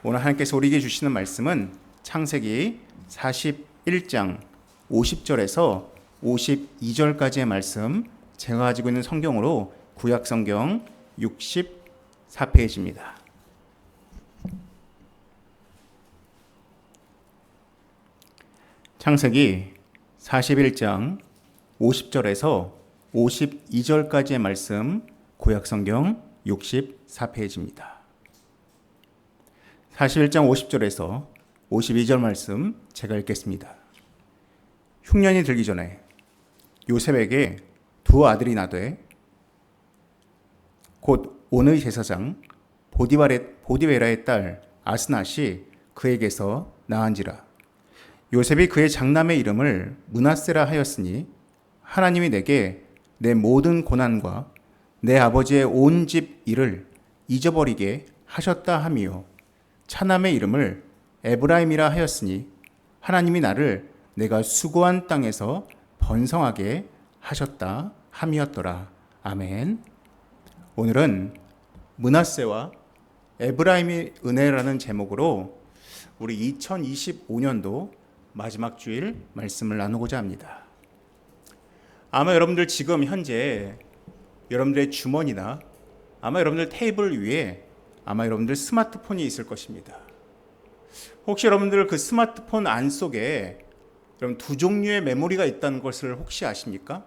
오늘 하나님께서 우리에게 주시는 말씀은 창세기 41장 50절에서 52절까지의 말씀, 제가 가지고 있는 성경으로 구약성경 64페이지입니다. 창세기 41장 50절에서 52절까지의 말씀, 구약성경 64페이지입니다. 41장 50절에서 52절 말씀 제가 읽겠습니다. 흉년이 들기 전에 요셉에게 두 아들이 나되 곧 온의 제사장 보디베라의 딸 아스낫이 그에게서 낳은지라. 요셉이 그의 장남의 이름을 므낫세라 하였으니 하나님이 내게 내 모든 고난과 내 아버지의 온 집 일을 잊어버리게 하셨다 함이요, 차남의 이름을 에브라임이라 하였으니 하나님이 나를 내가 수고한 땅에서 번성하게 하셨다 함이었더라. 아멘. 오늘은 므낫세와 에브라임의 은혜라는 제목으로 우리 2025년도 마지막 주일 말씀을 나누고자 합니다. 아마 여러분들 지금 현재 여러분들의 주머니나 아마 여러분들 테이블 위에 아마 여러분들 스마트폰이 있을 것입니다. 혹시 여러분들 그 스마트폰 안 속에 여러분 두 종류의 메모리가 있다는 것을 혹시 아십니까?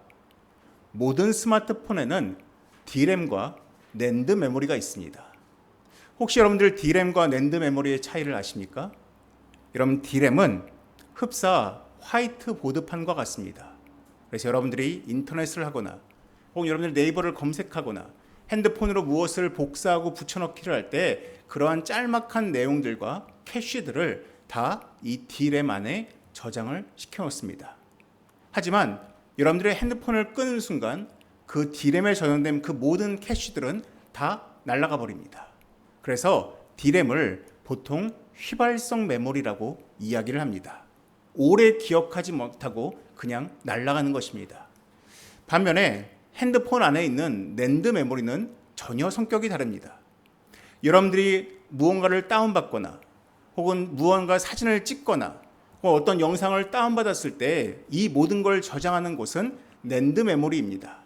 모든 스마트폰에는 D램과 낸드 메모리가 있습니다. 혹시 여러분들 D램과 낸드 메모리의 차이를 아십니까? 여러분 D램은 흡사 화이트보드판과 같습니다. 그래서 여러분들이 인터넷을 하거나 혹은 여러분들 네이버를 검색하거나 핸드폰으로 무엇을 복사하고 붙여넣기를 할 때 그러한 짤막한 내용들과 캐시들을 다 이 D램 안에 저장을 시켜놓습니다. 하지만 여러분들의 핸드폰을 끄는 순간 그 D램에 저장된 그 모든 캐시들은 다 날아가 버립니다. 그래서 D램을 보통 휘발성 메모리라고 이야기를 합니다. 오래 기억하지 못하고 그냥 날아가는 것입니다. 반면에 핸드폰 안에 있는 낸드 메모리는 전혀 성격이 다릅니다. 여러분들이 무언가를 다운받거나 혹은 무언가 사진을 찍거나 혹은 어떤 영상을 다운받았을 때 이 모든 걸 저장하는 곳은 낸드 메모리입니다.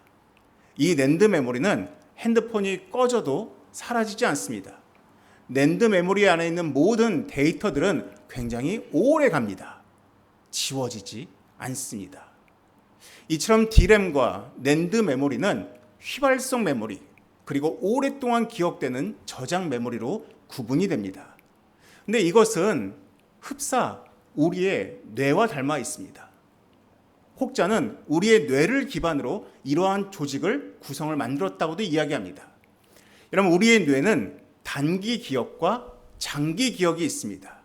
이 낸드 메모리는 핸드폰이 꺼져도 사라지지 않습니다. 낸드 메모리 안에 있는 모든 데이터들은 굉장히 오래 갑니다. 지워지지 않습니다. 이처럼 D램과 낸드 메모리는 휘발성 메모리, 그리고 오랫동안 기억되는 저장 메모리로 구분이 됩니다. 근데 이것은 흡사 우리의 뇌와 닮아 있습니다. 혹자는 우리의 뇌를 기반으로 이러한 조직을 구성을 만들었다고도 이야기합니다. 여러분, 우리의 뇌는 단기 기억과 장기 기억이 있습니다.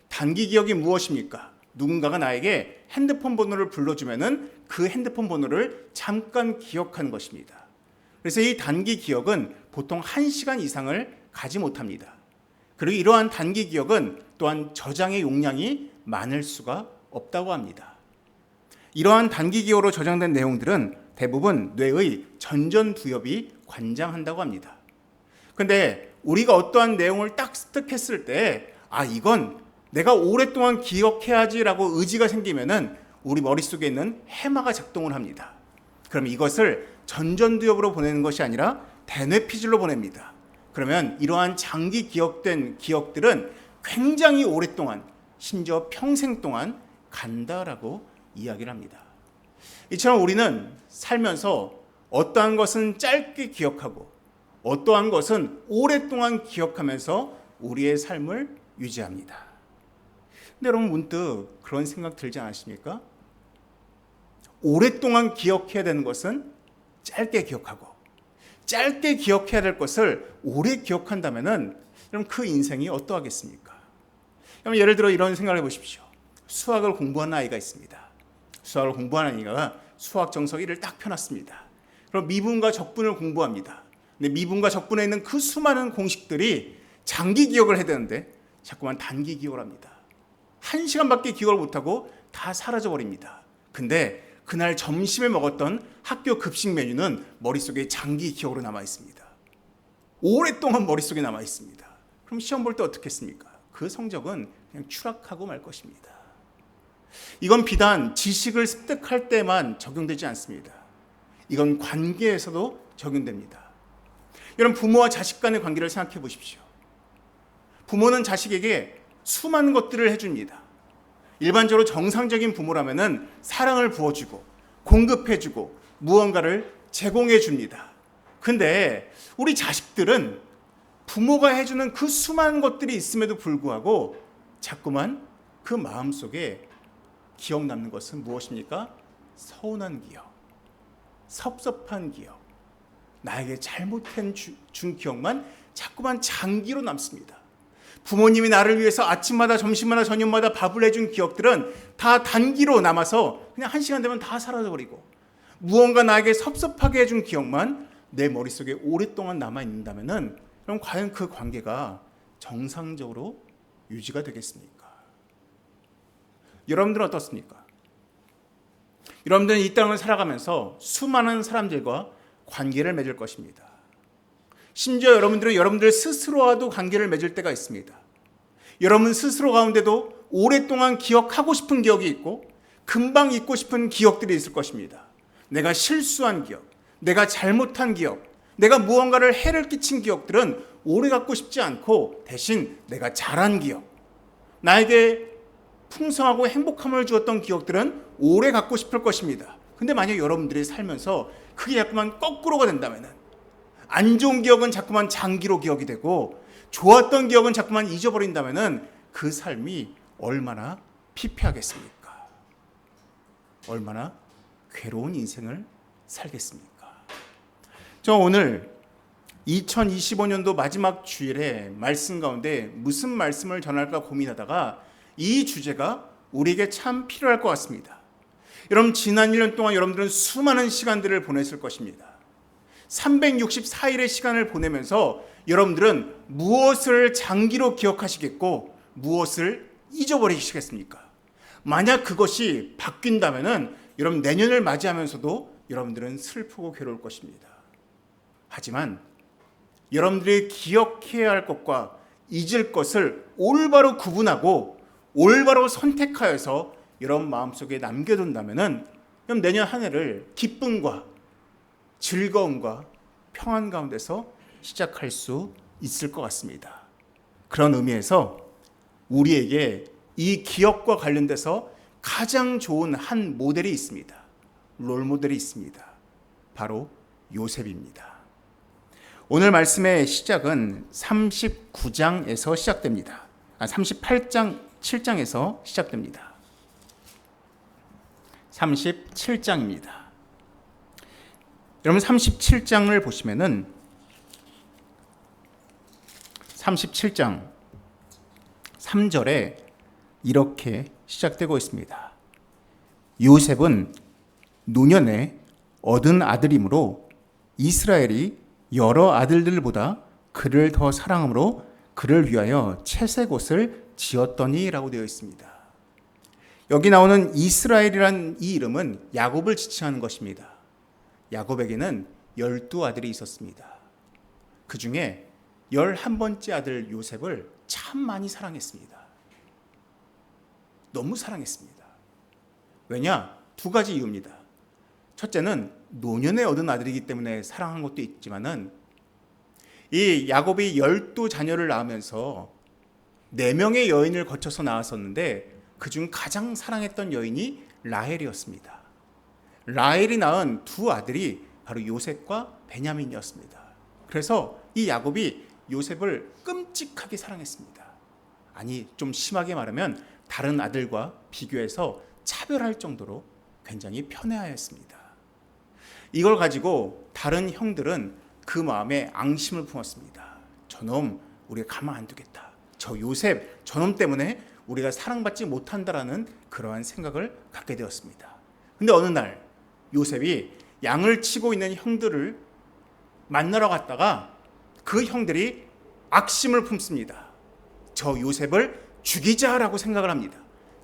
단기 기억이 무엇입니까? 누군가가 나에게 핸드폰 번호를 불러주면은 그 핸드폰 번호를 잠깐 기억하는 것입니다. 그래서 이 단기 기억은 보통 1시간 이상을 가지 못합니다. 그리고 이러한 단기 기억은 또한 저장의 용량이 많을 수가 없다고 합니다. 이러한 단기 기억으로 저장된 내용들은 대부분 뇌의 전전두엽이 관장한다고 합니다. 그런데 우리가 어떠한 내용을 딱 습득했을 때 이건 내가 오랫동안 기억해야지라고 의지가 생기면은 우리 머릿속에 있는 해마가 작동을 합니다. 그럼 이것을 전전두엽으로 보내는 것이 아니라 대뇌피질로 보냅니다. 그러면 이러한 장기 기억된 기억들은 굉장히 오랫동안, 심지어 평생 동안 간다라고 이야기를 합니다. 이처럼 우리는 살면서 어떠한 것은 짧게 기억하고 어떠한 것은 오랫동안 기억하면서 우리의 삶을 유지합니다. 근데 여러분 문득 그런 생각 들지 않으십니까? 오랫동안 기억해야 되는 것은 짧게 기억하고 짧게 기억해야 될 것을 오래 기억한다면은 그럼 그 인생이 어떠하겠습니까? 그럼 예를 들어 이런 생각을 해보십시오. 수학을 공부하는 아이가 있습니다. 수학을 공부하는 아이가 수학 정석 1을 딱 펴놨습니다. 그럼 미분과 적분을 공부합니다. 근데 미분과 적분에 있는 그 수많은 공식들이 장기 기억을 해야 되는데 자꾸만 단기 기억을 합니다. 1시간밖에 기억을 못하고 다 사라져버립니다. 근데 그날 점심에 먹었던 학교 급식 메뉴는 머릿속에 장기 기억으로 남아 있습니다. 오랫동안 머릿속에 남아 있습니다. 그럼 시험 볼 때 어떻겠습니까? 그 성적은 그냥 추락하고 말 것입니다. 이건 비단 지식을 습득할 때만 적용되지 않습니다. 이건 관계에서도 적용됩니다. 여러분, 부모와 자식 간의 관계를 생각해 보십시오. 부모는 자식에게 수많은 것들을 해줍니다. 일반적으로 정상적인 부모라면은 사랑을 부어주고 공급해주고 무언가를 제공해줍니다. 근데 우리 자식들은 부모가 해주는 그 수많은 것들이 있음에도 불구하고 자꾸만 그 마음속에 기억 남는 것은 무엇입니까? 서운한 기억, 섭섭한 기억, 나에게 잘못한 준 기억만 자꾸만 장기로 남습니다. 부모님이 나를 위해서 아침마다 점심마다 저녁마다 밥을 해준 기억들은 다 단기로 남아서 그냥 1시간 되면 다 사라져버리고, 무언가 나에게 섭섭하게 해준 기억만 내 머릿속에 오랫동안 남아있는다면 그럼 과연 그 관계가 정상적으로 유지가 되겠습니까? 여러분들은 어떻습니까? 여러분들은 이 땅을 살아가면서 수많은 사람들과 관계를 맺을 것입니다. 심지어 여러분들은 여러분들 스스로와도 관계를 맺을 때가 있습니다. 여러분 스스로 가운데도 오랫동안 기억하고 싶은 기억이 있고 금방 잊고 싶은 기억들이 있을 것입니다. 내가 실수한 기억, 내가 잘못한 기억, 내가 무언가를 해를 끼친 기억들은 오래 갖고 싶지 않고 대신 내가 잘한 기억, 나에게 풍성하고 행복함을 주었던 기억들은 오래 갖고 싶을 것입니다. 근데 만약 여러분들이 살면서 그게 자꾸만 거꾸로가 된다면, 안 좋은 기억은 자꾸만 장기로 기억이 되고 좋았던 기억은 자꾸만 잊어버린다면 그 삶이 얼마나 피폐하겠습니까? 얼마나 괴로운 인생을 살겠습니까? 저 오늘 2025년도 마지막 주일에 말씀 가운데 무슨 말씀을 전할까 고민하다가 이 주제가 우리에게 참 필요할 것 같습니다. 여러분, 지난 1년 동안 여러분들은 수많은 시간들을 보냈을 것입니다. 364일의 시간을 보내면서 여러분들은 무엇을 장기로 기억하시겠고 무엇을 잊어버리시겠습니까? 만약 그것이 바뀐다면 여러분 내년을 맞이하면서도 여러분들은 슬프고 괴로울 것입니다. 하지만 여러분들이 기억해야 할 것과 잊을 것을 올바로 구분하고 올바로 선택하여서 여러분 마음속에 남겨둔다면 그럼 내년 한 해를 기쁨과 즐거움과 평안 가운데서 시작할 수 있을 것 같습니다. 그런 의미에서 우리에게 이 기억과 관련돼서 가장 좋은 한 모델이 있습니다. 롤 모델이 있습니다. 바로 요셉입니다. 오늘 말씀의 시작은 39장에서 시작됩니다. 38장 7장에서 시작됩니다. 37장입니다. 여러분 37장을 보시면은 37장 3절에 이렇게 시작되고 있습니다. 요셉은 노년에 얻은 아들이므로 이스라엘이 여러 아들들보다 그를 더 사랑함으로 그를 위하여 채색 옷을 지었더니 라고 되어 있습니다. 여기 나오는 이스라엘이란 이 이름은 야곱을 지칭하는 것입니다. 야곱에게는 12아들이 있었습니다. 그 중에 11번째 아들 요셉을 참 많이 사랑했습니다. 너무 사랑했습니다. 왜냐? 두 가지 이유입니다. 첫째는 노년에 얻은 아들이기 때문에 사랑한 것도 있지만은 이 야곱이 12자녀를 낳으면서 4명의 여인을 거쳐서 낳았었는데 그중 가장 사랑했던 여인이 라헬이었습니다. 라헬이 낳은 두 아들이 바로 요셉과 베냐민이었습니다. 그래서 이 야곱이 요셉을 끔찍하게 사랑했습니다. 아니, 좀 심하게 말하면 다른 아들과 비교해서 차별할 정도로 굉장히 편애하였습니다. 이걸 가지고 다른 형들은 그 마음에 앙심을 품었습니다. 저놈 우리가 가만 안 두겠다. 저 요셉 저놈 때문에 우리가 사랑받지 못한다라는 그러한 생각을 갖게 되었습니다. 근데 어느 날 요셉이 양을 치고 있는 형들을 만나러 갔다가 그 형들이 악심을 품습니다. 저 요셉을 죽이자라고 생각을 합니다.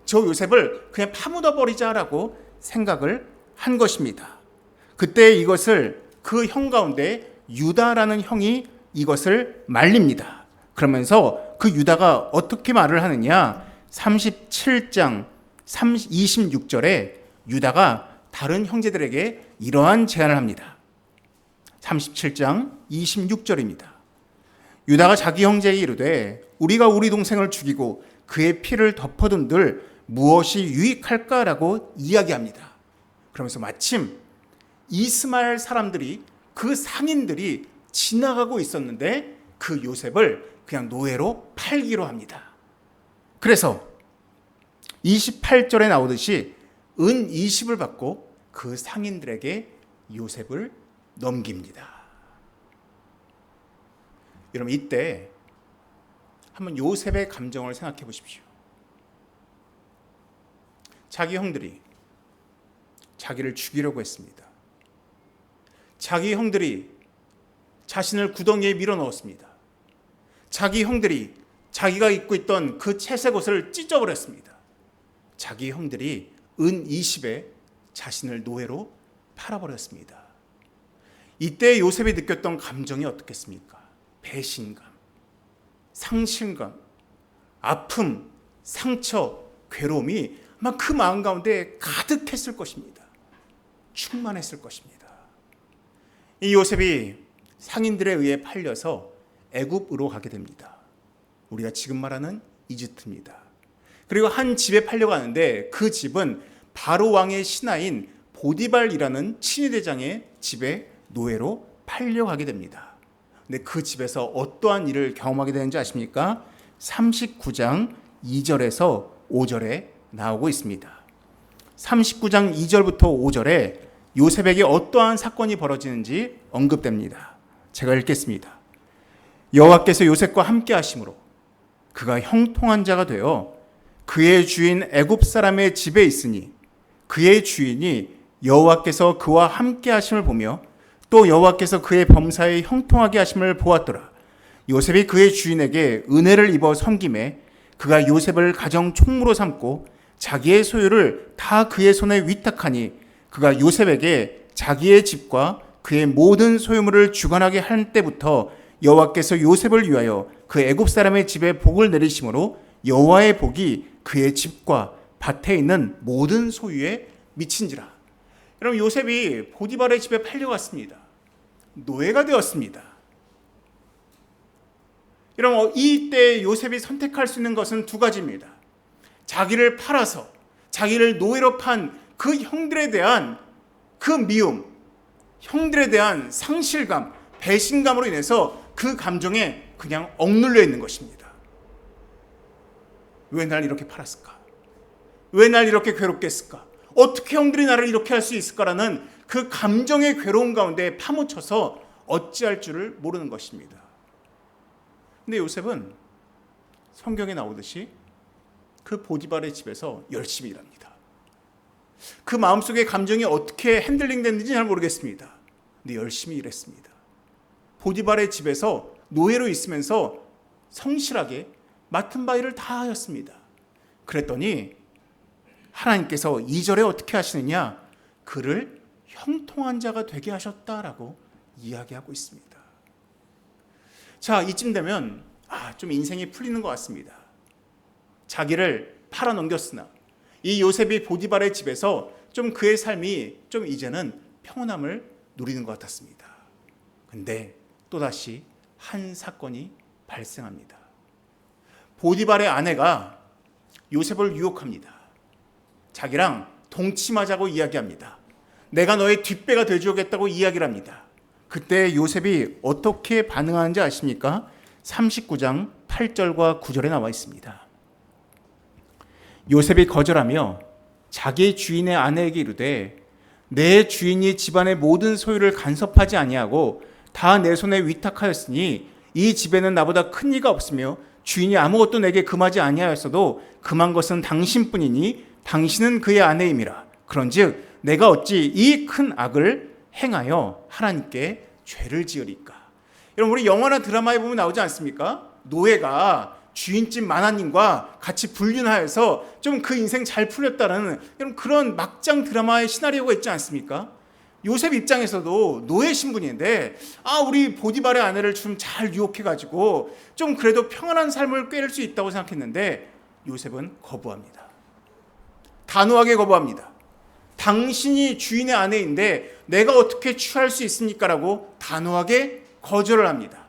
저 요셉을 그냥 파묻어 버리자라고 생각을 한 것입니다. 그때 이것을 그 형 가운데 유다라는 형이 이것을 말립니다. 그러면서 그 유다가 어떻게 말을 하느냐? 37장 26절에 유다가 다른 형제들에게 이러한 제안을 합니다. 37장 26절입니다. 유다가 자기 형제에게 이르되 우리가 우리 동생을 죽이고 그의 피를 덮어둔들 무엇이 유익할까라고 이야기합니다. 그러면서 마침 이스마엘 사람들이, 그 상인들이 지나가고 있었는데 그 요셉을 그냥 노예로 팔기로 합니다. 그래서 28절에 나오듯이 은 20을 받고 그 상인들에게 요셉을 넘깁니다. 여러분, 이때 한번 요셉의 감정을 생각해 보십시오. 자기 형들이 자기를 죽이려고 했습니다. 자기 형들이 자신을 구덩이에 밀어넣었습니다. 자기 형들이 자기가 입고 있던 그 채색 옷을 찢어버렸습니다. 자기 형들이 은 20에 자신을 노예로 팔아버렸습니다. 이때 요셉이 느꼈던 감정이 어떻겠습니까? 배신감, 상실감, 아픔, 상처, 괴로움이 아마 그 마음 가운데 가득했을 것입니다. 충만했을 것입니다. 이 요셉이 상인들에 의해 팔려서 애굽으로 가게 됩니다. 우리가 지금 말하는 이집트입니다. 그리고 한 집에 팔려가는데 그 집은 바로 왕의 신하인 보디발이라는 친위대장의 집에 노예로 팔려가게 됩니다. 근데 그 집에서 어떠한 일을 경험하게 되는지 아십니까? 39장 2절에서 5절에 나오고 있습니다. 39장 2절부터 5절에 요셉에게 어떠한 사건이 벌어지는지 언급됩니다. 제가 읽겠습니다. 여호와께서 요셉과 함께 하심으로 그가 형통한 자가 되어 그의 주인 애굽 사람의 집에 있으니 그의 주인이 여호와께서 그와 함께 하심을 보며 또 여호와께서 그의 범사에 형통하게 하심을 보았더라. 요셉이 그의 주인에게 은혜를 입어 섬김에 그가 요셉을 가정 총무로 삼고 자기의 소유를 다 그의 손에 위탁하니 그가 요셉에게 자기의 집과 그의 모든 소유물을 주관하게 할 때부터 여호와께서 요셉을 위하여 그 애굽 사람의 집에 복을 내리심으로 여호와의 복이 그의 집과 밭에 있는 모든 소유에 미친지라. 여러분, 요셉이 보디발의 집에 팔려갔습니다. 노예가 되었습니다. 여러분, 이때 요셉이 선택할 수 있는 것은 두 가지입니다. 자기를 팔아서 자기를 노예로 판 그 형들에 대한 그 미움, 형들에 대한 상실감, 배신감으로 인해서 그 감정에 그냥 억눌려 있는 것입니다. 왜 날 이렇게 팔았을까? 왜 날 이렇게 괴롭게 했을까? 어떻게 형들이 나를 이렇게 할 수 있을까라는 그 감정의 괴로움 가운데 파묻혀서 어찌할 줄을 모르는 것입니다. 근데 요셉은 성경에 나오듯이 그 보디발의 집에서 열심히 일합니다. 그 마음속의 감정이 어떻게 핸들링 됐는지 잘 모르겠습니다. 근데 열심히 일했습니다. 보디발의 집에서 노예로 있으면서 성실하게 맡은 바 일을 다 하였습니다. 그랬더니 하나님께서 2절에 어떻게 하시느냐? 그를 형통한 자가 되게 하셨다라고 이야기하고 있습니다. 자, 이쯤 되면 좀 인생이 풀리는 것 같습니다. 자기를 팔아넘겼으나 이 요셉이 보디발의 집에서 좀 그의 삶이 좀 이제는 평온함을 누리는 것 같았습니다. 근데 또다시 한 사건이 발생합니다. 보디발의 아내가 요셉을 유혹합니다. 자기랑 동침하자고 이야기합니다. 내가 너의 뒷배가 되어주겠다고 이야기를 합니다. 그때 요셉이 어떻게 반응하는지 아십니까? 39장 8절과 9절에 나와 있습니다. 요셉이 거절하며 자기 주인의 아내에게 이르되 내 주인이 집안의 모든 소유를 간섭하지 아니하고 다 내 손에 위탁하였으니 이 집에는 나보다 큰 이가 없으며 주인이 아무것도 내게 금하지 아니하였어도 금한 것은 당신뿐이니 당신은 그의 아내임이라. 그런즉 내가 어찌 이 큰 악을 행하여 하나님께 죄를 지으리까. 여러분, 우리 영화나 드라마에 보면 나오지 않습니까? 노예가 주인집 마나님과 같이 불륜하여서 좀 그 인생 잘 풀렸다는 여러분 그런 막장 드라마의 시나리오가 있지 않습니까? 요셉 입장에서도 노예 신분인데 우리 보디발의 아내를 좀 잘 유혹해가지고 좀 그래도 평안한 삶을 꾀를 수 있다고 생각했는데 요셉은 거부합니다. 단호하게 거부합니다. 당신이 주인의 아내인데 내가 어떻게 취할 수 있습니까? 라고 단호하게 거절을 합니다.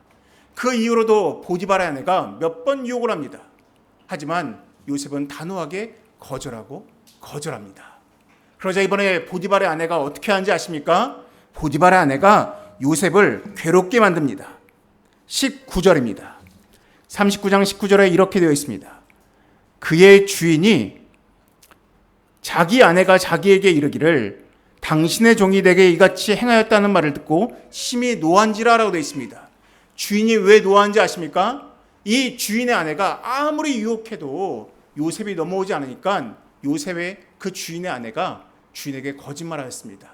그 이후로도 보디발의 아내가 몇 번 유혹을 합니다. 하지만 요셉은 단호하게 거절합니다. 그러자 이번에 보디발의 아내가 어떻게 하는지 아십니까? 보디발의 아내가 요셉을 괴롭게 만듭니다. 19절입니다. 39장 19절에 이렇게 되어 있습니다. 그의 주인이 자기 아내가 자기에게 이르기를 당신의 종이 내게 이같이 행하였다는 말을 듣고 심히 노한지라라고 되어 있습니다. 주인이 왜 노한지 아십니까? 이 주인의 아내가 아무리 유혹해도 요셉이 넘어오지 않으니까 요셉의 그 주인의 아내가 주인에게 거짓말하였습니다.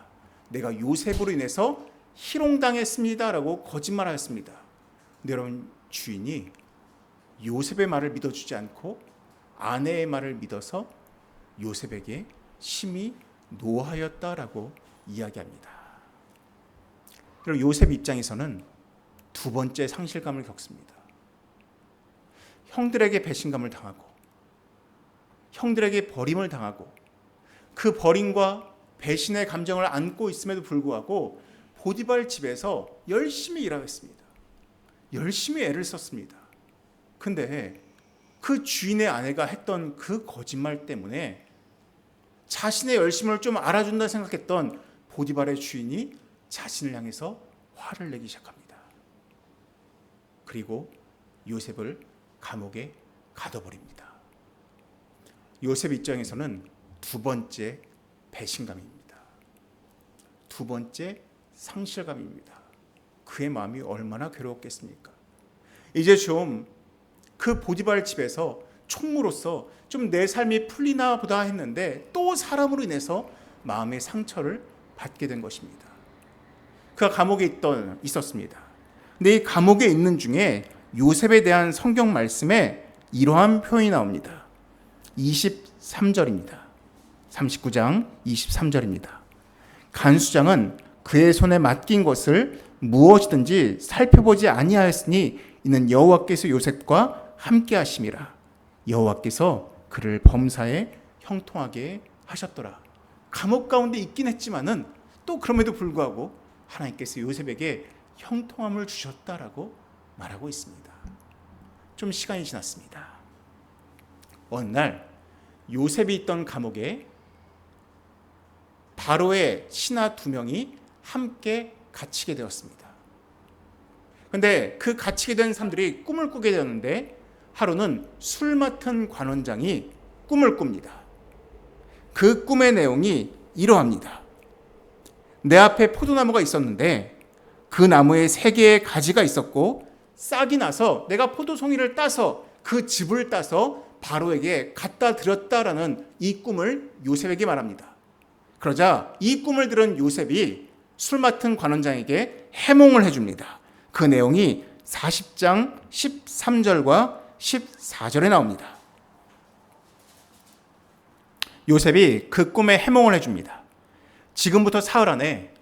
내가 요셉으로 인해서 희롱당했습니다 라고 거짓말하였습니다. 근데 여러분, 주인이 요셉의 말을 믿어주지 않고 아내의 말을 믿어서 요셉에게 심히 노하였다라고 이야기합니다. 그리고 요셉 입장에서는 두 번째 상실감을 겪습니다. 형들에게 배신감을 당하고 형들에게 버림을 당하고 그 버림과 배신의 감정을 안고 있음에도 불구하고 보디발 집에서 열심히 일하고 있습니다. 열심히 애를 썼습니다. 근데 그 주인의 아내가 했던 그 거짓말 때문에 자신의 열심을 좀 알아준다 생각했던 보디발의 주인이 자신을 향해서 화를 내기 시작합니다. 그리고 요셉을 감옥에 가둬버립니다. 요셉 입장에서는 두 번째 배신감입니다. 두 번째 상실감입니다. 그의 마음이 얼마나 괴로웠겠습니까? 이제 좀 그 보디발 집에서 총무로서 좀 내 삶이 풀리나 보다 했는데 또 사람으로 인해서 마음의 상처를 받게 된 것입니다. 그가 감옥에 있었습니다. 근데 이 감옥에 있는 중에 요셉에 대한 성경 말씀에 이러한 표현이 나옵니다. 23절입니다. 39장 23절입니다. 간수장은 그의 손에 맡긴 것을 무엇이든지 살펴보지 아니하였으니 이는 여호와께서 요셉과 함께 하심이라. 여호와께서 그를 범사에 형통하게 하셨더라. 감옥 가운데 있긴 했지만은 또 그럼에도 불구하고 하나님께서 요셉에게 형통함을 주셨다라고 말하고 있습니다. 좀 시간이 지났습니다. 어느 날 요셉이 있던 감옥에 바로의 신하 2명이 함께 갇히게 되었습니다. 그런데 그 갇히게 된 사람들이 꿈을 꾸게 되었는데 하루는 술 맡은 관원장이 꿈을 꿉니다. 그 꿈의 내용이 이러합니다. 내 앞에 포도나무가 있었는데 그 나무에 3개의 가지가 있었고 싹이 나서 내가 포도송이를 따서 그 즙을 따서 바로에게 갖다 드렸다라는 이 꿈을 요셉에게 말합니다. 그러자 이 꿈을 들은 요셉이 술 맡은 관원장에게 해몽을 해줍니다. 그 내용이 40장 13절과 14절에 나옵니다. 요셉이 그 꿈에 해몽을 해줍니다. 지금부터 사흘 안에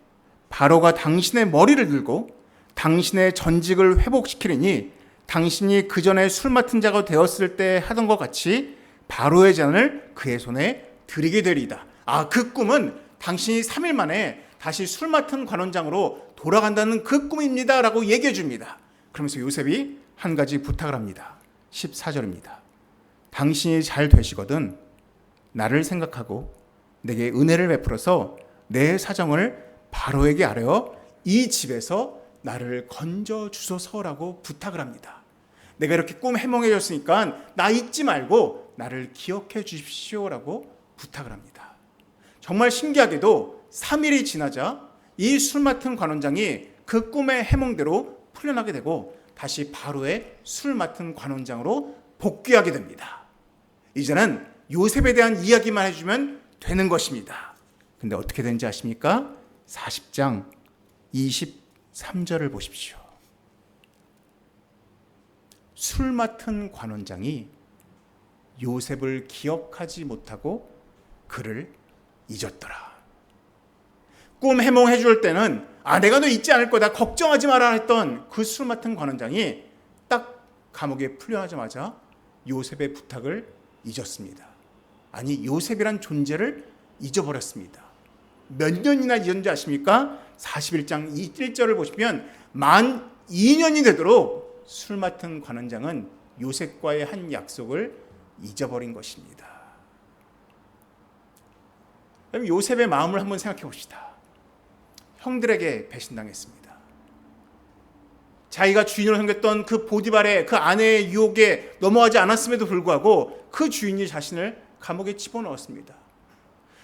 바로가 당신의 머리를 들고 당신의 전직을 회복시키리니 당신이 그 전에 술 맡은 자가 되었을 때 하던 것 같이 바로의 잔을 그의 손에 드리게 되리이다. 그 꿈은 당신이 3일 만에 다시 술 맡은 관원장으로 돌아간다는 그 꿈입니다 라고 얘기해 줍니다. 그러면서 요셉이 한 가지 부탁을 합니다. 14절입니다. 당신이 잘 되시거든 나를 생각하고 내게 은혜를 베풀어서 내 사정을 바로에게 아뢰어 이 집에서 나를 건져 주소서라고 부탁을 합니다. 내가 이렇게 꿈 해몽해 줬으니까 나 잊지 말고 나를 기억해 주십시오라고 부탁을 합니다. 정말 신기하게도 3일이 지나자 이 술 맡은 관원장이 그 꿈의 해몽대로 풀려나게 되고 다시 바로의 술 맡은 관원장으로 복귀하게 됩니다. 이제는 요셉에 대한 이야기만 해주면 되는 것입니다. 근데 어떻게 되는지 아십니까? 40장 23절을 보십시오. 술 맡은 관원장이 요셉을 기억하지 못하고 그를 잊었더라. 꿈 해몽해 줄 때는 내가 너 잊지 않을 거다, 걱정하지 마라 했던 그 술 맡은 관원장이 딱 감옥에 풀려나자마자 요셉의 부탁을 잊었습니다. 아니, 요셉이란 존재를 잊어버렸습니다. 몇 년이나 잊었는지 아십니까? 41장 1절을 보시면 만 2년이 되도록 술 맡은 관원장은 요셉과의 한 약속을 잊어버린 것입니다. 그럼 요셉의 마음을 한번 생각해 봅시다. 형들에게 배신당했습니다. 자기가 주인으로 섬겼던 그 보디발의 그 아내의 유혹에 넘어가지 않았음에도 불구하고 그 주인이 자신을 감옥에 집어넣었습니다.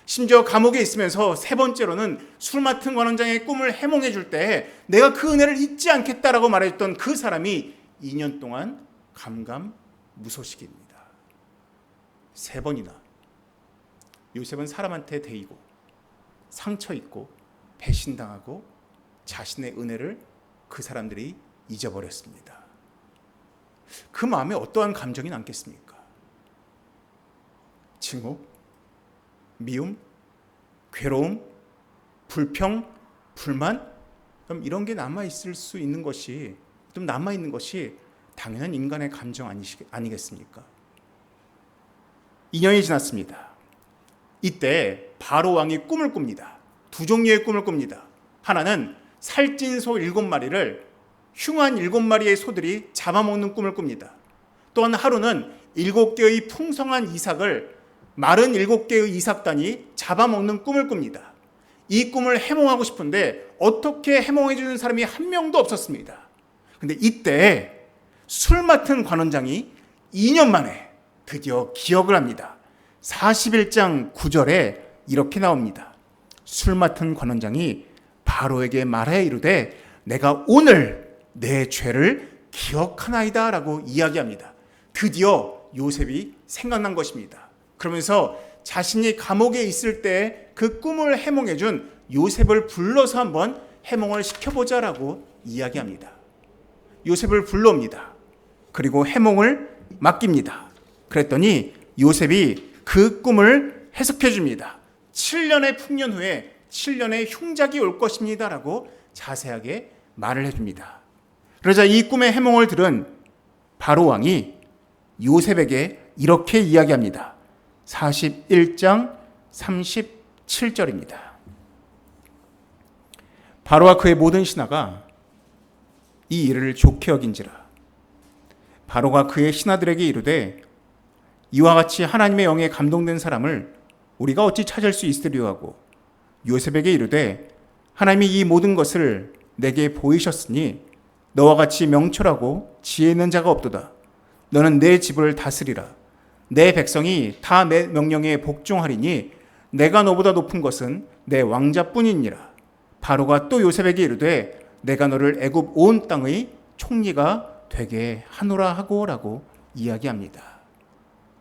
심지어 감옥에 있으면서 세 번째로는 술 맡은 관원장의 꿈을 해몽해 줄 때 내가 그 은혜를 잊지 않겠다라고 말했던 그 사람이 2년 동안 감감무소식입니다. 세 번이나 요셉은 사람한테 대이고 상처 입고 배신당하고 자신의 은혜를 그 사람들이 잊어버렸습니다. 그 마음에 어떠한 감정이 남겠습니까? 증오, 미움, 괴로움, 불평, 불만, 그럼 이런 게 남아있을 수 있는 것이, 좀 남아있는 것이 당연한 인간의 감정 아니겠습니까? 2년이 지났습니다. 이때 바로 왕이 꿈을 꿉니다. 두 종류의 꿈을 꿉니다. 하나는 살찐 소 7마리를 흉한 7마리의 소들이 잡아먹는 꿈을 꿉니다. 또한 하루는 7개의 풍성한 이삭을 마른 7개의 이삭단이 잡아먹는 꿈을 꿉니다. 이 꿈을 해몽하고 싶은데 어떻게 해몽해 주는 사람이 한 명도 없었습니다. 근데 이때 술 맡은 관원장이 2년 만에 드디어 기억을 합니다. 41장 9절에 이렇게 나옵니다. 술 맡은 관원장이 바로에게 말하여 이르되 내가 오늘 내 죄를 기억하나이다 라고 이야기합니다. 드디어 요셉이 생각난 것입니다. 그러면서 자신이 감옥에 있을 때 그 꿈을 해몽해 준 요셉을 불러서 한번 해몽을 시켜보자라고 이야기합니다. 요셉을 불러옵니다. 그리고 해몽을 맡깁니다. 그랬더니 요셉이 그 꿈을 해석해 줍니다. 7년의 풍년 후에 7년의 흉작이 올 것입니다 라고 자세하게 말을 해줍니다. 그러자 이 꿈의 해몽을 들은 바로 왕이 요셉에게 이렇게 이야기합니다. 41장 37절입니다. 바로와 그의 모든 신하가 이 일을 좋게 여긴지라. 바로가 그의 신하들에게 이르되 이와 같이 하나님의 영에 감동된 사람을 우리가 어찌 찾을 수 있으리요 하고 요셉에게 이르되 하나님이 이 모든 것을 내게 보이셨으니 너와 같이 명철하고 지혜 있는 자가 없도다. 너는 내 집을 다스리라. 내 백성이 다 내 명령에 복종하리니 내가 너보다 높은 것은 내 왕자뿐이니라. 바로가 또 요셉에게 이르되 내가 너를 애굽 온 땅의 총리가 되게 하노라 하고라고 이야기합니다.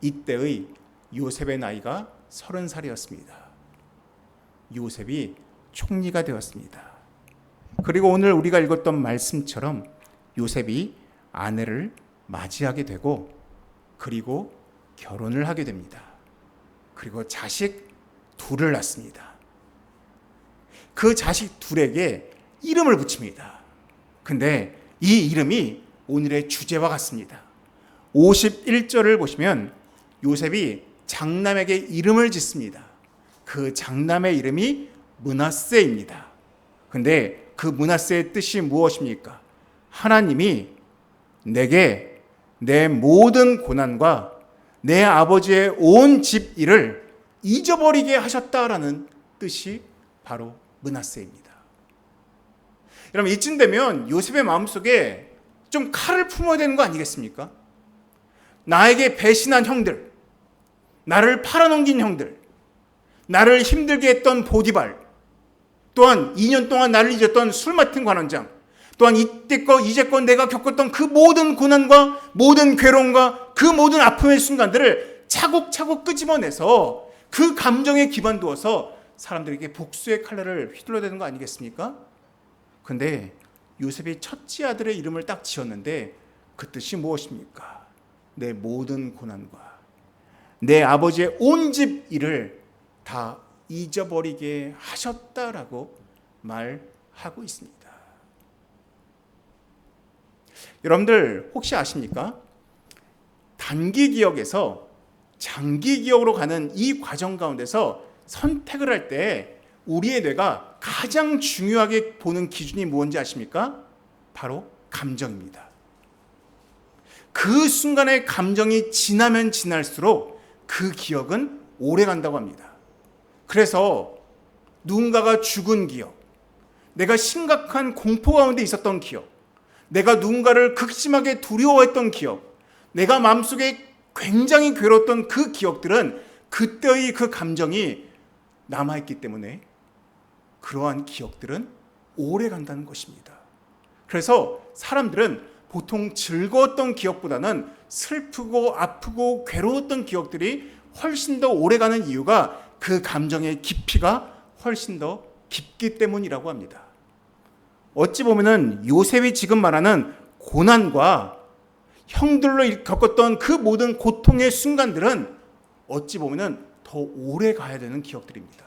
이때의 요셉의 나이가 30살이었습니다. 요셉이 총리가 되었습니다. 그리고 오늘 우리가 읽었던 말씀처럼 요셉이 아내를 맞이하게 되고 그리고 결혼을 하게 됩니다. 그리고 자식 둘을 낳습니다. 그 자식 둘에게 이름을 붙입니다. 근데 이 이름이 오늘의 주제와 같습니다. 51절을 보시면 요셉이 장남에게 이름을 짓습니다. 그 장남의 이름이 므낫세입니다. 근데 그 므낫세의 뜻이 무엇입니까? 하나님이 내게 내 모든 고난과 내 아버지의 온 집 일을 잊어버리게 하셨다라는 뜻이 바로 므낫세입니다. 여러분 이쯤 되면 요셉의 마음속에 좀 칼을 품어야 되는 거 아니겠습니까? 나에게 배신한 형들, 나를 팔아넘긴 형들, 나를 힘들게 했던 보디발, 또한 2년 동안 나를 잊었던 술 맡은 관원장, 또한 이제껏 내가 겪었던 그 모든 고난과 모든 괴로움과 그 모든 아픔의 순간들을 차곡차곡 끄집어내서 그 감정에 기반 두어서 사람들에게 복수의 칼날을 휘둘러야 되는 거 아니겠습니까? 근데 요셉이 첫째 아들의 이름을 딱 지었는데 그 뜻이 무엇입니까? 내 모든 고난과 내 아버지의 온 집 일을 다 잊어버리게 하셨다라고 말하고 있습니다. 여러분들 혹시 아십니까? 단기 기억에서 장기 기억으로 가는 이 과정 가운데서 선택을 할 때 우리의 뇌가 가장 중요하게 보는 기준이 뭔지 아십니까? 바로 감정입니다. 그 순간의 감정이 지나면 지날수록 그 기억은 오래 간다고 합니다. 그래서 누군가가 죽은 기억, 내가 심각한 공포 가운데 있었던 기억, 내가 누군가를 극심하게 두려워했던 기억, 내가 마음속에 굉장히 괴로웠던 그 기억들은 그때의 그 감정이 남아있기 때문에 그러한 기억들은 오래 간다는 것입니다. 그래서 사람들은 보통 즐거웠던 기억보다는 슬프고 아프고 괴로웠던 기억들이 훨씬 더 오래 가는 이유가 그 감정의 깊이가 훨씬 더 깊기 때문이라고 합니다. 어찌 보면은 요셉이 지금 말하는 고난과 형들로 겪었던 그 모든 고통의 순간들은 어찌 보면은 더 오래 가야 되는 기억들입니다.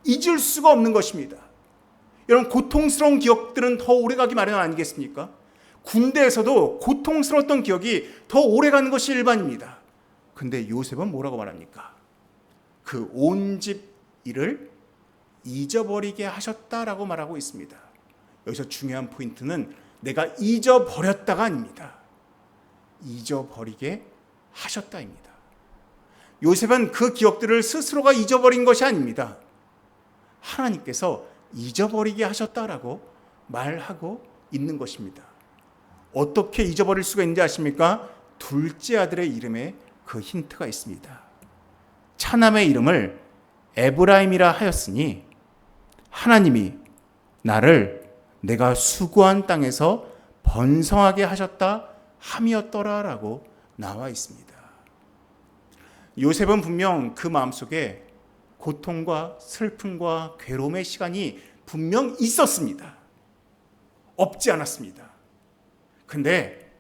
잊을 수가 없는 것입니다. 여러분, 고통스러운 기억들은 더 오래 가기 마련 아니겠습니까? 군대에서도 고통스러웠던 기억이 더 오래 가는 것이 일반입니다. 근데 요셉은 뭐라고 말합니까? 그 온 집 일을 잊어버리게 하셨다라고 말하고 있습니다. 여기서 중요한 포인트는 내가 잊어버렸다가 아닙니다. 잊어버리게 하셨다입니다. 요셉은 그 기억들을 스스로가 잊어버린 것이 아닙니다. 하나님께서 잊어버리게 하셨다라고 말하고 있는 것입니다. 어떻게 잊어버릴 수가 있는지 아십니까? 둘째 아들의 이름에 그 힌트가 있습니다. 차남의 이름을 에브라임이라 하였으니 하나님이 나를 내가 수고한 땅에서 번성하게 하셨다 함이었더라라고 나와 있습니다. 요셉은 분명 그 마음속에 고통과 슬픔과 괴로움의 시간이 분명 있었습니다. 없지 않았습니다. 근데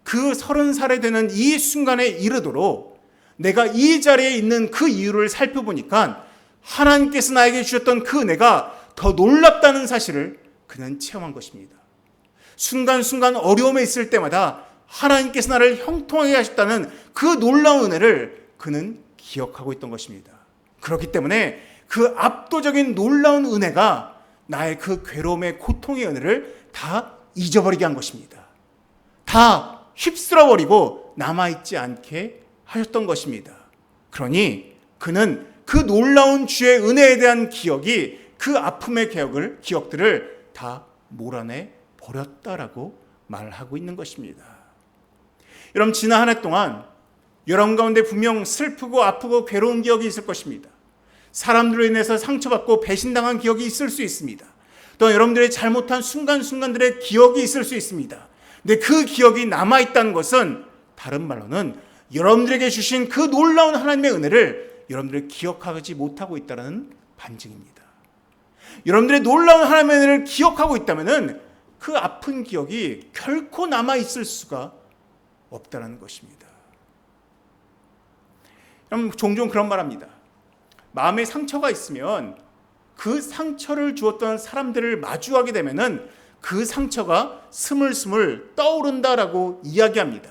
그 30살이 되는 이 순간에 이르도록 내가 이 자리에 있는 그 이유를 살펴보니까 하나님께서 나에게 주셨던 그 은혜가 더 놀랍다는 사실을 그는 체험한 것입니다. 순간순간 어려움에 있을 때마다 하나님께서 나를 형통하게 하셨다는 그 놀라운 은혜를 그는 기억하고 있던 것입니다. 그렇기 때문에 그 압도적인 놀라운 은혜가 나의 그 괴로움의 고통의 은혜를 다 잊어버리게 한 것입니다. 다 휩쓸어버리고 남아있지 않게 하셨던 것입니다. 그러니 그는 그 놀라운 주의 은혜에 대한 기억이 그 아픔의 기억들을 다 몰아내 버렸다라고 말하고 있는 것입니다. 여러분, 지난 한 해 동안 여러분 가운데 분명 슬프고 아프고 괴로운 기억이 있을 것입니다. 사람들로 인해서 상처받고 배신당한 기억이 있을 수 있습니다. 또 여러분들의 잘못한 순간순간들의 기억이 있을 수 있습니다. 근데 그 기억이 남아있다는 것은 다른 말로는 여러분들에게 주신 그 놀라운 하나님의 은혜를 여러분들이 기억하지 못하고 있다는 반증입니다. 여러분들의 놀라운 하나님의 은혜를 기억하고 있다면 그 아픈 기억이 결코 남아있을 수가 없다는 것입니다. 여러분, 종종 그런 말 합니다. 마음에 상처가 있으면 그 상처를 주었던 사람들을 마주하게 되면은 그 상처가 스물스물 떠오른다라고 이야기합니다.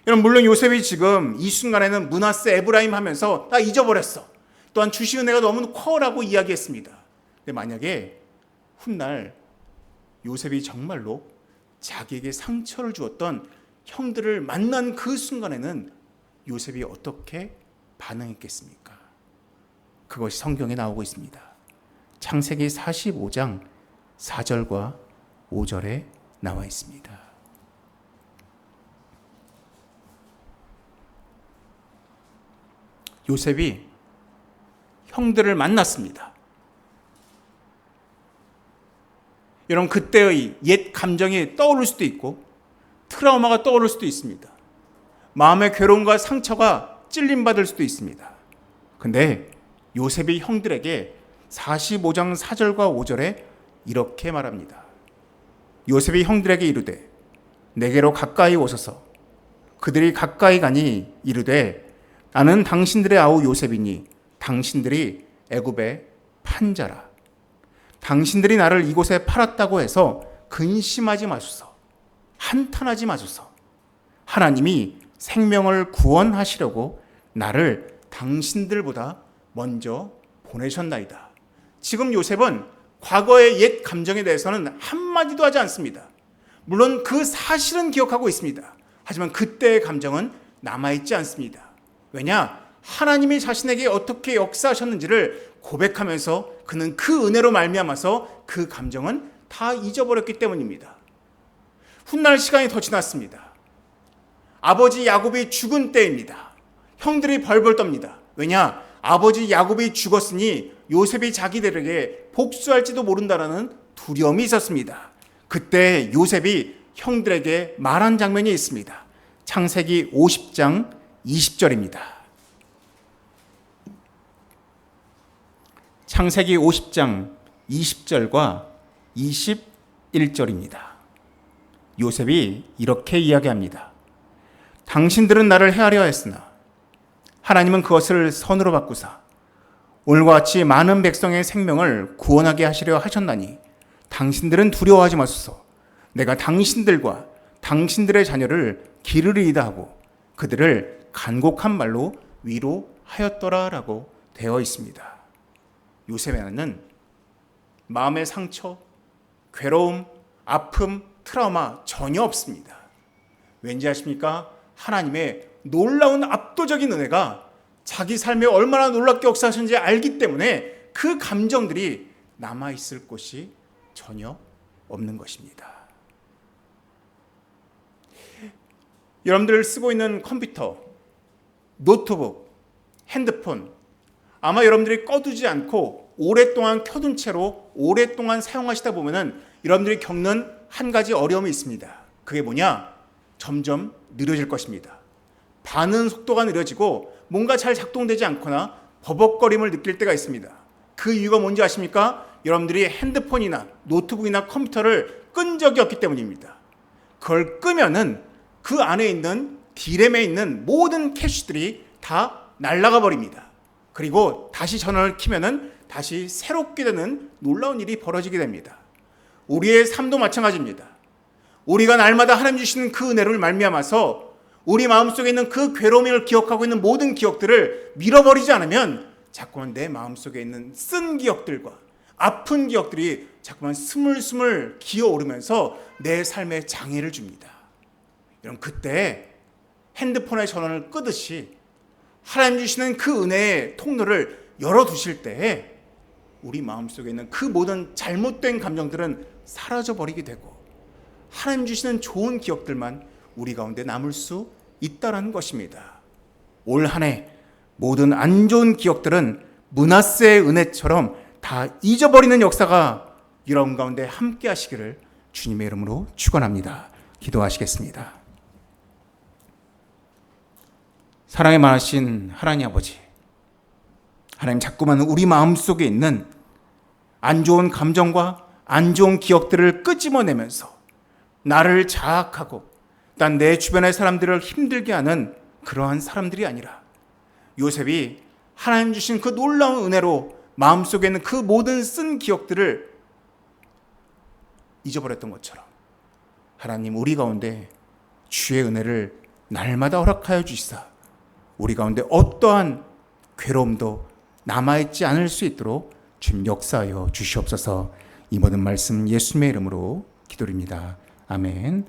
여러분, 물론 요셉이 지금 이 순간에는 므낫세, 에브라임 하면서 나 잊어버렸어. 또한 주신 은혜가 너무 커라고 이야기했습니다. 근데 만약에 훗날 요셉이 정말로 자기에게 상처를 주었던 형들을 만난 그 순간에는 요셉이 어떻게 반응했겠습니까? 그것이 성경에 나오고 있습니다. 창세기 45장 4절과 5절에 나와 있습니다. 요셉이 형들을 만났습니다. 여러분, 그때의 옛 감정이 떠오를 수도 있고 트라우마가 떠오를 수도 있습니다. 마음의 괴로움과 상처가 찔림받을 수도 있습니다. 근데 요셉이 형들에게 45장 4절과 5절에 이렇게 말합니다. 요셉이 형들에게 이르되 내게로 가까이 오소서. 그들이 가까이 가니 이르되 나는 당신들의 아우 요셉이니 당신들이 애굽의 판자라. 당신들이 나를 이곳에 팔았다고 해서 근심하지 마소서. 한탄하지 마소서. 하나님이 생명을 구원하시려고 나를 당신들보다 먼저 보내셨나이다. 지금 요셉은 과거의 옛 감정에 대해서는 한마디도 하지 않습니다. 물론 그 사실은 기억하고 있습니다. 하지만 그때의 감정은 남아있지 않습니다. 왜냐? 하나님이 자신에게 어떻게 역사하셨는지를 고백하면서 그는 그 은혜로 말미암아서 그 감정은 다 잊어버렸기 때문입니다. 훗날 시간이 더 지났습니다. 아버지 야곱이 죽은 때입니다. 형들이 벌벌 떱니다. 왜냐? 아버지 야곱이 죽었으니 요셉이 자기들에게 복수할지도 모른다라는 두려움이 있었습니다. 그때 요셉이 형들에게 말한 장면이 있습니다. 창세기 50장 20절입니다. 창세기 50장 20절과 21절입니다. 요셉이 이렇게 이야기합니다. 당신들은 나를 해하려 했으나 하나님은 그것을 선으로 바꾸사 오늘과 같이 많은 백성의 생명을 구원하게 하시려 하셨나니 당신들은 두려워하지 마소서. 내가 당신들과 당신들의 자녀를 기르리이다 하고 그들을 간곡한 말로 위로하였더라 라고 되어 있습니다. 요셉에는 마음의 상처, 괴로움, 아픔, 트라우마 전혀 없습니다. 왠지 아십니까? 하나님의 놀라운 압도적인 은혜가 자기 삶에 얼마나 놀랍게 역사하셨는지 알기 때문에 그 감정들이 남아있을 곳이 전혀 없는 것입니다. 여러분들 쓰고 있는 컴퓨터, 노트북, 핸드폰 아마 여러분들이 꺼두지 않고 오랫동안 켜둔 채로 오랫동안 사용하시다 보면은 여러분들이 겪는 한 가지 어려움이 있습니다. 그게 뭐냐? 점점 느려질 것입니다. 반응 속도가 느려지고 뭔가 잘 작동되지 않거나 버벅거림을 느낄 때가 있습니다. 그 이유가 뭔지 아십니까? 여러분들이 핸드폰이나 노트북이나 컴퓨터를 끈 적이 없기 때문입니다. 그걸 끄면은 그 안에 있는 D램에 있는 모든 캐시들이 다 날아가 버립니다. 그리고 다시 전원을 켜면은 다시 새롭게 되는 놀라운 일이 벌어지게 됩니다. 우리의 삶도 마찬가지입니다. 우리가 날마다 하나님 주시는 그 은혜를 말미암아서 우리 마음속에 있는 그 괴로움을 기억하고 있는 모든 기억들을 밀어버리지 않으면 자꾸만 내 마음속에 있는 쓴 기억들과 아픈 기억들이 자꾸만 스물스물 기어오르면서 내 삶에 장애를 줍니다. 여러분, 그때 핸드폰의 전원을 끄듯이 하나님 주시는 그 은혜의 통로를 열어두실 때에 우리 마음속에 있는 그 모든 잘못된 감정들은 사라져버리게 되고 하나님 주시는 좋은 기억들만 우리 가운데 남을 수 있다라는 것입니다. 올 한 해 모든 안 좋은 기억들은 므낫세의 은혜처럼 다 잊어버리는 역사가 여러분 가운데 함께 하시기를 주님의 이름으로 축원합니다. 기도하시겠습니다. 사랑이 많으신 하나님 아버지, 하나님 자꾸만 우리 마음속에 있는 안 좋은 감정과 안 좋은 기억들을 끄집어내면서 나를 자학하고 난 내 주변의 사람들을 힘들게 하는 그러한 사람들이 아니라 요셉이 하나님 주신 그 놀라운 은혜로 마음속에 있는 그 모든 쓴 기억들을 잊어버렸던 것처럼 하나님 우리 가운데 주의 은혜를 날마다 허락하여 주시사 우리 가운데 어떠한 괴로움도 남아있지 않을 수 있도록 주님 역사하여 주시옵소서. 이 모든 말씀 예수님의 이름으로 기도드립니다. 아멘.